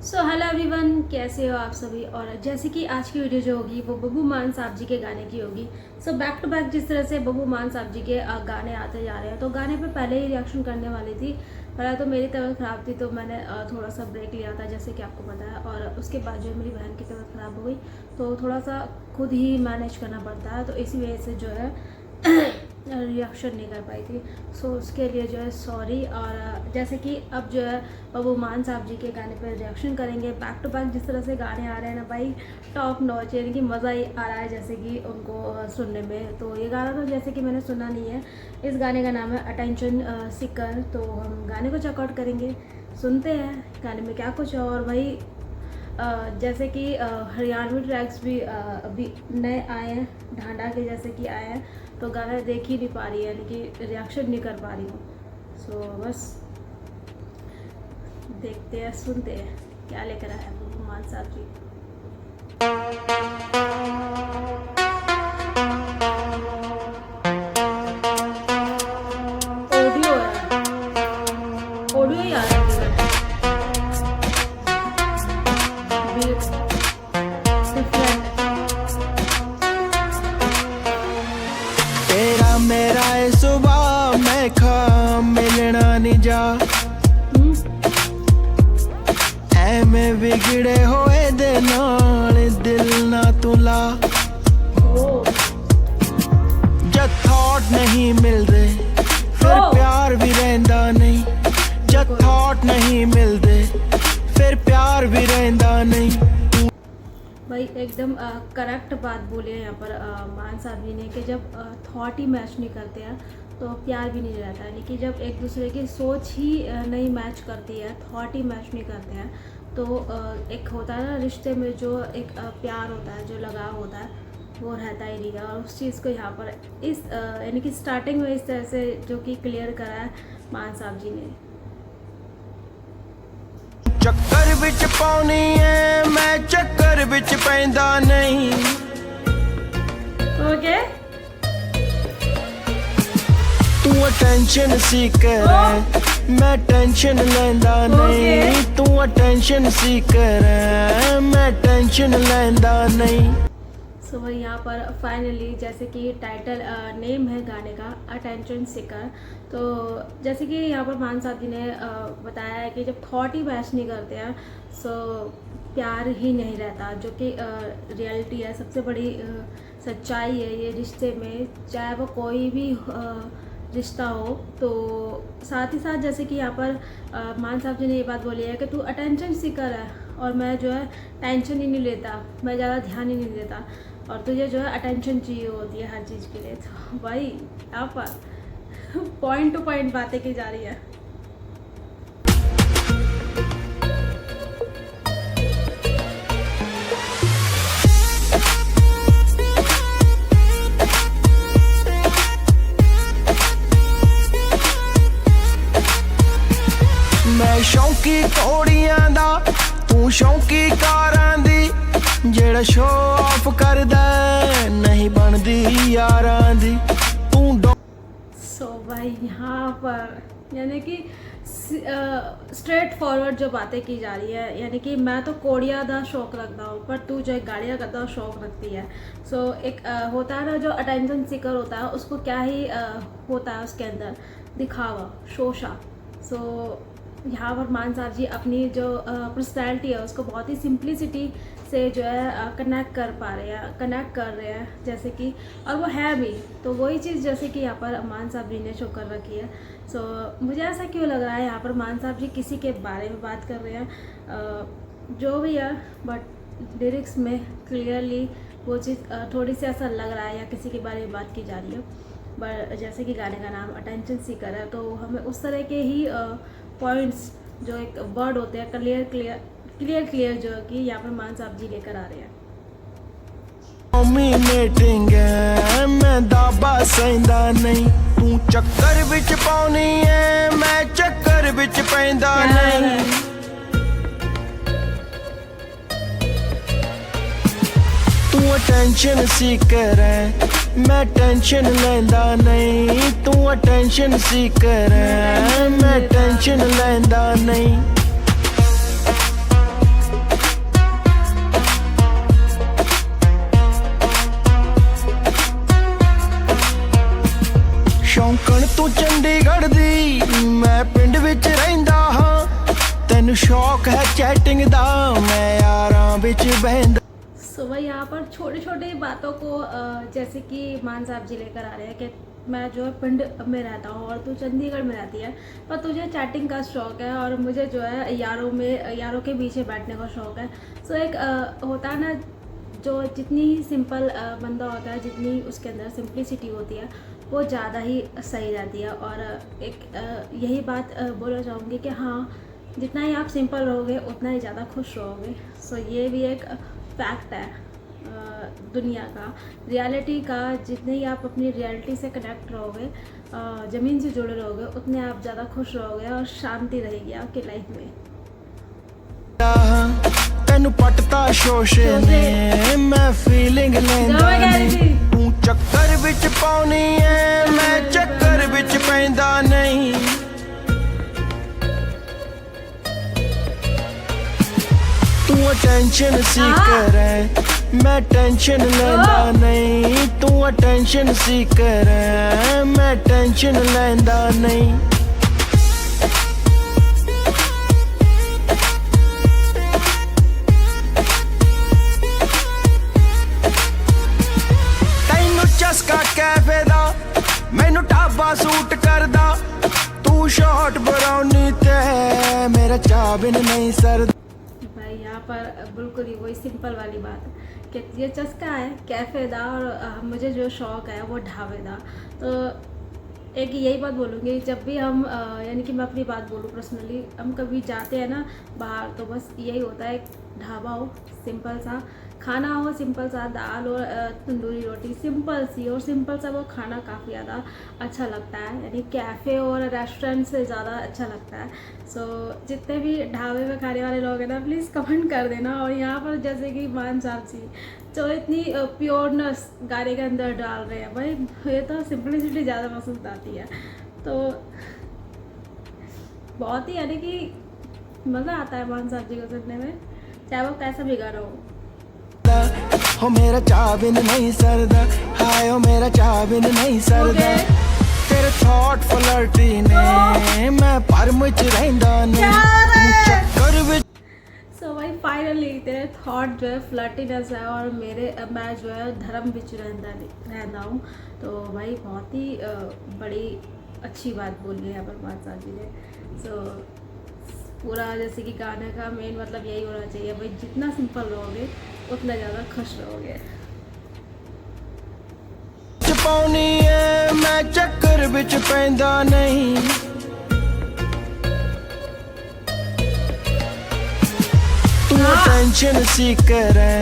So hello everyone, कैसे हो आप सभी। और जैसे कि आज की वीडियो जो होगी वो बब्बू मान साहब जी के गाने की होगी। सो बैक टू बैक जिस तरह से बब्बू मान साहब जी के गाने आते जा रहे हैं, तो गाने पे पहले ही रिएक्शन करने वाली थी। पहले तो मेरी तबीयत ख़राब थी तो मैंने थोड़ा सा ब्रेक लिया था, जैसे कि आपको पता है। और उसके बाद जो मेरी बहन की तबीयत ख़राब हो गई तो थोड़ा सा खुद ही मैनेज करना पड़ता है, तो इसी वजह से जो है रिएक्शन नहीं कर पाई थी। सो उसके लिए जो है सॉरी। और जैसे कि अब जो है बब्बू मान साहब जी के गाने पर रिएक्शन करेंगे। बैक टू बैक जिस तरह से गाने आ रहे हैं ना भाई, टॉप नॉच, यानी कि मज़ा ही आ रहा है जैसे कि उनको सुनने में। तो ये गाना तो जैसे कि मैंने सुना नहीं है। इस गाने का नाम है अटेंशन सीकर। तो हम गाने को चेकआउट करेंगे, सुनते हैं गाने में क्या कुछ है। और भाई जैसे कि हरियाणवी ट्रैक्स भी अभी नए आए हैं, ढांडा के जैसे कि आए हैं, तो गाना देख ही नहीं पा रही है, यानी कि रिएक्शन नहीं कर पा रही हूँ। सो बस देखते हैं, सुनते हैं क्या लेकर आया है बब्बू मान साहब जी। ऑडियो है, ऑडियो ही आ रहा है डिफरेंट। तेरा मेरा है सुबह मैं खा मिलना नहीं जा ਐਵੇਂ ਵਿਗੜੇ ਹੋਏ ਦੇ ਨਾਲ ਦਿਲ ਨਾ ਤੂੰ ਲਾ ਜਦ ਥਾਟ ਨਹੀਂ ਮਿਲਦੇ ਫਿਰ ਪਿਆਰ ਵੀ ਰਹਿੰਦਾ ਨਹੀਂ ਜਦ ਥਾਟ नहीं मिलते फिर प्यार भी रहता नहीं। भाई एकदम करेक्ट बात बोली है यहाँ पर मान साहब जी ने कि जब थॉट ही मैच नहीं करते हैं तो प्यार भी नहीं रहता है। यानी कि जब एक दूसरे की सोच ही नहीं मैच करती है, थॉट ही मैच नहीं करते हैं, तो एक होता है ना रिश्ते में जो एक प्यार होता है, जो लगाव होता है, वो रहता ही नहीं है। और उस चीज़ को यहाँ पर इस यानी कि स्टार्टिंग में इस तरह से जो कि क्लियर करा है मान साहब जी ने। ਚੱਕਰ ਵਿੱਚ ਪਾਉਣੀ ਐ ਮੈਂ ਚੱਕਰ ਵਿੱਚ ਪੈਂਦਾ ਨਹੀਂ। ओके ਤੂੰ ਅਟੈਂਸ਼ਨ ਸੀਕਰ ਐ ਮੈਂ ਟੈਨਸ਼ਨ ਲੈਂਦਾ ਨਹੀਂ। ਤੂੰ ਅਟੈਂਸ਼ਨ ਸੀਕਰ ਐ ਮੈਂ ਟੈਨਸ਼ਨ ਲੈਂਦਾ नहीं। सो वही यहाँ पर फाइनली जैसे कि टाइटल नेम है गाने का अटेंशन सीकर। तो जैसे कि यहाँ पर मान साहब जी ने बताया है कि जब थॉट ही मैच नहीं करते हैं सो प्यार ही नहीं रहता, जो कि रियलिटी है, सबसे बड़ी सच्चाई है ये रिश्ते में, चाहे वो कोई भी रिश्ता हो। तो साथ ही साथ जैसे कि यहाँ पर मान साहब जी ने ये बात बोली है कि तू अटेंशन सीकर है और मैं जो है टेंशन ही नहीं लेता, मैं ज़्यादा ध्यान ही नहीं देता, और तुझे जो है अटेंशन चाहिए होती है हर चीज़ के लिए। तो भाई यहाँ पर पॉइंट टू पॉइंट बातें की जा रही है। मैं शौकी घोड़ियां दा तू शौकी कारां दी जेड़ा शो ऑफ करदा नहीं बनदी यारां दी तू। सो भाई यहाँ पर यानी कि स्ट्रेट फॉरवर्ड जो बातें की जा रही है, यानी कि मैं तो कोड़िया दा शौक रखता हूँ पर तू जो है गाड़ियाँ का शौक रखती है। सो एक होता है ना जो अटेंशन सीकर होता है, उसको क्या ही होता है उसके अंदर, दिखावा, शोशा। सो यहाँ पर मान साहब जी अपनी जो पर्सनैलिटी है उसको बहुत ही सिंप्लिसिटी से जो है कनेक्ट कर पा रहे हैं, कनेक्ट कर रहे हैं जैसे कि, और वो है भी। तो वही चीज़ जैसे कि यहाँ पर मान साहब जी ने शो कर रखी है। सो मुझे ऐसा क्यों लग रहा है यहाँ पर मान साहब जी किसी के बारे में बात कर रहे हैं, जो भी है, बट लिरिक्स में क्लियरली वो चीज़ थोड़ी सी ऐसा लग रहा है या किसी के बारे में बात की जा रही है। बट जैसे कि गाने का नाम अटेंशन सीकर है तो हमें उस तरह के ही पॉइंट्स जो एक वर्ड होते हैं क्लियर जो कि यहाँ पर मान साहब जी लेकर आ रहे हैं। डोमिनेटिंग है मैं दाबा सैंदा नहीं तू चक्कर विच पाउनी है मैं चक्कर विच पैंदा नहीं। तू अटेंशन सीकर है मैं टेंशन लेंदा नहीं। तू अटेंशन सीकर है मैं टेंशन लेंदा नहीं। ਤੈਨੂੰ ਸ਼ੌਕ ਹੈ ਚੈਟਿੰਗ ਦਾ ਮੈਂ ਯਾਰਾਂ ਵਿੱਚ ਬਹਿੰਦਾ सो भाई यहाँ पर छोटे छोटे बातों को जैसे कि मान साहब जी लेकर आ रहे हैं कि मैं जो है पिंड में रहता हूँ और तू चंडीगढ़ में रहती है, पर तुझे चैटिंग का शौक़ है और मुझे जो है यारों के पीछे बैठने का शौक़ है। सो एक होता है ना, जो जितनी ही सिंपल बंदा होता है, जितनी उसके अंदर सिंप्लिसिटी होती है, वो ज़्यादा ही सही रहती है। और एक यही बात बोलना चाहूँगी कि हाँ, जितना ही आप सिंपल रहोगे उतना ही ज़्यादा खुश रहोगे। सो ये भी एक फैक्ट है दुनिया का, रियलिटी का। जितने ही आप अपनी रियलिटी से कनेक्ट रहोगे, ज़मीन से जुड़े रहोगे, उतने आप ज़्यादा खुश रहोगे और शांति रहेगी आपकी लाइफ में। ਤੈਨੂੰ ਪਟਤਾ ਸ਼ੋਸ਼ੇ ਨੇ ਮੈਂ ਫੀਲਿੰਗ ਲੈਂਦਾ ਨਹੀਂ ਤੂੰ ਚੱਕਰ ਵਿੱਚ ਪਾਉਣੀ ਐ ਮੈਂ ਚੱਕਰ ਵਿੱਚ ਪੈਂਦਾ ਨਹੀਂ ਤੂੰ ਅਟੈਂਸ਼ਨ ਸੀਕਰ ਐ ਮੈਂ ਟੈਨਸ਼ਨ ਲੈਂਦਾ ਨਹੀਂ ਤੂੰ ਅਟੈਂਸ਼ਨ ਸੀਕਰ ਐ ਮੈਂ ਟੈਨਸ਼ਨ ਲੈਂਦਾ ਨਹੀਂ ਚਸਕਾ ਕੈਫੇ ਦਾ ਮੈਨੂੰ ਢਾਬਾ ਸੂਟ ਕਰਦਾ ਤੂੰ ਸ਼ਾਰਟ ਬਰਾਉਨੀ ਤੇ ਮੇਰਾ ਚਾਹ ਬਿਨ नहीं सरदा। भाई यहाँ पर बिल्कुल ही वही सिंपल वाली बात कि ये चस्का है कैफ़ेदा और मुझे जो शौक़ है वो ढाबेदा। तो एक यही बात बोलूँगी, जब भी हम यानी कि मैं अपनी बात बोलूँ पर्सनली, हम कभी जाते हैं ना बाहर, तो बस यही होता है, ढाबा हो, सिंपल सा खाना हो, सिंपल सा दाल और तंदूरी रोटी, सिंपल सी, और सिंपल सा वो खाना काफ़ी ज़्यादा अच्छा लगता है, यानी कैफ़े और रेस्टोरेंट से ज़्यादा अच्छा लगता है। सो जितने भी ढाबे में खाने वाले लोग हैं ना, प्लीज़ कमेंट कर देना। और यहाँ पर जैसे कि मान साहब जी जो इतनी प्योरनेस गाने के अंदर डाल रहे हैं, भाई ये तो सिंपलिसिटी ज़्यादा पसंद आती है। तो बहुत ही यानी कि मज़ा आता है मान साहब जी को सुनने में, चाहे वो कैसा भी गाना हो। हो मेरा चाह बिन नहीं सरदा हाय हो मेरा चाह बिन नहीं सरदा तेरे थॉट फ्लर्टी ने मैं परम च रहिंदा नहीं चक्कर विच। सो भाई फाइनली तेरे थॉट जो है फ्लर्टीनेस है और मैं जो है धर्म बिच रहता हूँ। तो भाई बहुत ही बड़ी अच्छी बात बोली है यहाँ पर माता जी ने। सो पूरा जैसे कि गाने का मेन मतलब यही होना चाहिए, भाई जितना सिंपल रहोगे उतना ज़्यादा खुश रहोगे। पाउनी ऐ मैं चक्कर विच पैंदा नहीं तू टेंशन सीकर है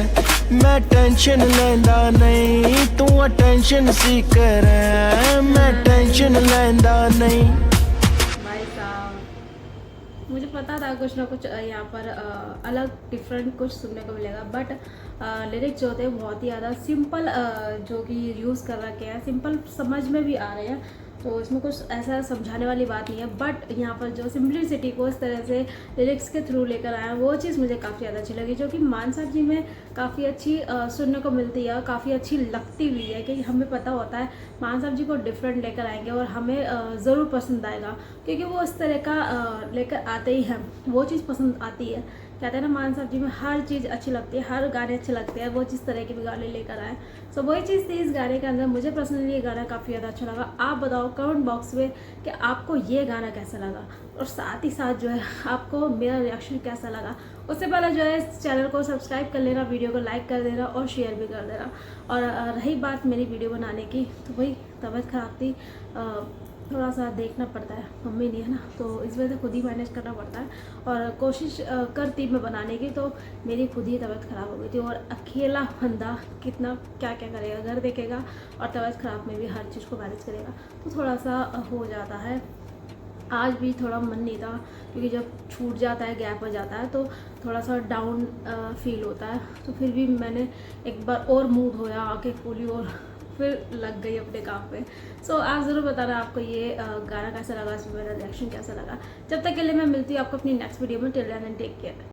मैं टेंशन लेंदा नहीं तू टेंशन सीकर है मैं टेंशन लेंदा नहीं। मुझे पता था कुछ ना कुछ यहाँ पर अलग डिफरेंट कुछ सुनने को मिलेगा, बट लिरिक्स जो थे बहुत ही ज़्यादा सिंपल जो कि यूज़ कर रखे हैं, सिंपल समझ में भी आ रहे हैं। तो इसमें कुछ ऐसा समझाने वाली बात नहीं है, बट यहाँ पर जो सिंपलिसिटी को इस तरह से लिरिक्स के थ्रू लेकर आया, वो चीज़ मुझे काफ़ी ज़्यादा अच्छी लगी, जो कि मान साहब जी में काफ़ी अच्छी सुनने को मिलती है, काफ़ी अच्छी लगती भी है कि हमें पता होता है मान साहब जी को डिफरेंट लेकर आएंगे और हमें ज़रूर पसंद आएगा, क्योंकि वो इस तरह का लेकर आते ही हैं, वो चीज़ पसंद आती है। कहते हैं ना मान साहब जी में हर चीज़ अच्छी लगती है, हर गाने अच्छे लगते हैं, वो जिस तरह के भी गाने लेकर आए। सो वही चीज़ थी इस गाने के अंदर। मुझे पर्सनली ये गाना काफ़ी ज़्यादा अच्छा लगा। आप बताओ कमेंट बॉक्स में कि आपको ये गाना कैसा लगा, और साथ ही साथ जो है आपको मेरा रिएक्शन कैसा लगा। उससे पहले जो है इस चैनल को सब्सक्राइब कर लेना, वीडियो को लाइक कर देना और शेयर भी कर देना। और रही बात मेरी वीडियो बनाने की, तो वही तबीयत खराब थी, थोड़ा सा देखना पड़ता है, मम्मी नहीं है ना, तो इस वजह से खुद ही मैनेज करना पड़ता है। और कोशिश करती मैं बनाने की, तो मेरी खुद ही तबीयत ख़राब हो गई थी। और अकेला बंदा कितना क्या क्या करेगा, घर देखेगा और तबीयत ख़राब में भी हर चीज़ को मैनेज करेगा, तो थोड़ा सा हो जाता है। आज भी थोड़ा मन नहीं था, क्योंकि जब छूट जाता है, गैप हो जाता है, तो थोड़ा सा डाउन फील होता है। तो फिर भी मैंने एक बार और मूड होया, आँखें खोली और फिर लग गई अपने काम पे। सो आप ज़रूर बताना आपको ये गाना कैसा लगा, इसमें मेरा रिएक्शन कैसा लगा। जब तक के लिए मैं मिलती हूँ आपको अपनी नेक्स्ट वीडियो में। Till then and take care.